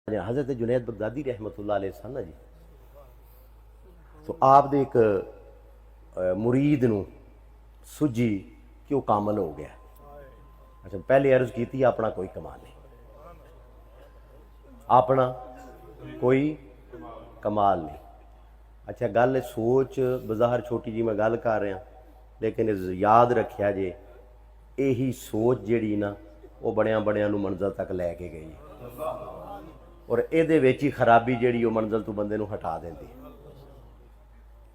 हज़रत जुनैद बगदादी रहमतुल्लाह अलैह सन जी, तो आप दे एक मुरीद नूं सुझी कि वह कामल हो गया। अच्छा, पहले अर्ज की थी अपना कोई कमाल नहीं, अपना कोई कमाल नहीं। अच्छा, गल सोच बाज़ार छोटी जी मैं गल कर रहा, लेकिन याद रखिया जे यही सोच जिहड़ी ना वो बड़िया बड़िया नूं मंजिल तक लैके गई है, और ये खराबी जी मंजिल तो बंदे नूं हटा देंदी।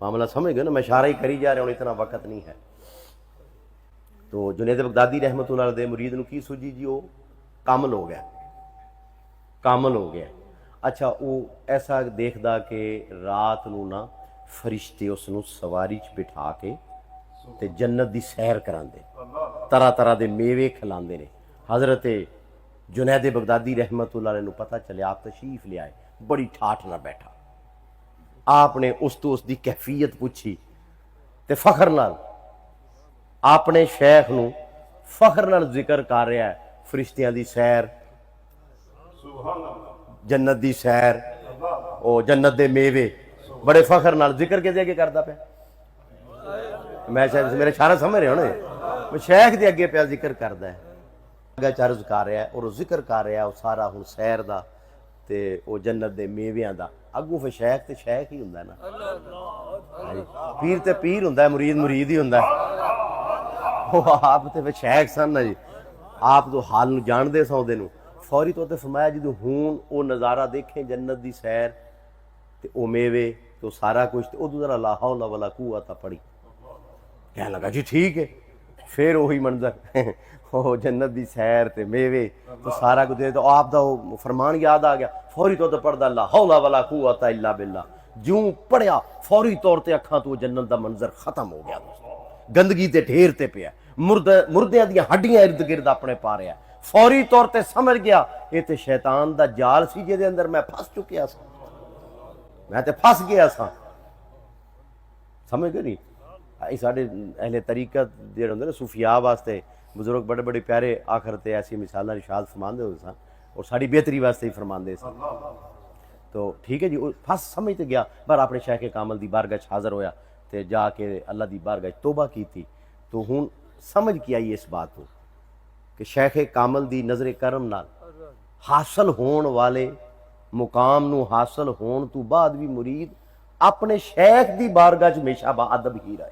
मामला समझ गए ना, मैं इशारा ही करी जा रहा हूँ, इतना वक्त नहीं है। तो जुनैद बगदादी रहमतुल्लाह अलैह दे मुरीद नूं की सूझी जी, वो कामल हो गया, कामल हो गया। अच्छा, वो ऐसा देखदा कि रात नूं ना फरिश्ते उसनूं सवारी च बिठा के ते जन्नत दी सैर करांदे, तरह तरह के मेवे खिलाते हैं। हज़रत जुनैद बगदादी रहमतुल्लाह अलैह नूं पता चलिया, आप तशरीफ ले आए, बड़ी ठाठ ना बैठा। आपने उस तो उसकी कैफियत पूछी तो फखर नाल अपने शेख नूं फखर नाल जिक्र कर रहा है, फरिश्तियां दी सैर, जन्नत दी सैर, ओ जन्नत दे मेवे, बड़े फखर नाल जिक्र के अगे करता पे। मैं शायद मेरे इशारा समझ रहे हो, शेख के अगे पे जिक्र करता है, अर्ज कर रहा है और जिक्र कर रहा है सारा हूँ सैर का ते वो जन्नत के मेवियां का। अगू फिर शेख तो शेख ही होंगे ना, पीर तो पीर होंगे, मुरीद मुरीद ही होंगे। आप तो फिर शेख सन ना जी, आप तो हाल जानते सौदे नूं। फौरी तौर पर फरमाया जो हूँ वो नज़ारा देखें जन्नत की सैर तो वो मेवे तो सारा कुछ, तो उदू जरा ला हौला वला कुव्वत पड़ी। कह लगा जी ठीक है, फिर वही मंजर वो जन्नत की सैर ते मेवे तो सारा कुछ, तो आप दा वो फरमान याद आ गया। फौरी तौर पर पढ़दा ला हौला वला कुव्वत इल्ला बिल्ला, जूं पढ़िया फौरी तौर पर अखां तो जन्नत का मंजर खत्म हो गया। गंदगी ते ढेर ते पिया, मुर्दियां दी हड्डियां इर्द गिर्द अपने पा रहा। फौरी तौर पर समझ गया ये तो शैतान का जाल सी जिहदे अंदर मैं फस चुकिया सा, मैं तो फस गया सा। समझ गए नहीं, साढ़े अहले तरीकत जो होंगे ना सूफिया वास्ते बुजुर्ग बड़े बड़े प्यारे आखिर ते ऐसी मिसाल इरशाद फरमाते होते सन, और साड़ी बेहतरी वास्ते ही फरमाते सन। तो ठीक है जी, फस समझ तो गया, पर अपने शेख कामल की बारगाह हाज़र होया तो जाके अल्लाह की बारगाह तौबा की थी। तो हूँ समझ के आई इस बात को कि शेख कामल की नज़र करम नाल हासिल होने वाले मुकाम नूं हासिल होने तो बाद भी मुरीद अपने शेख की बारगाह हमेशा बाअदब ही रहे।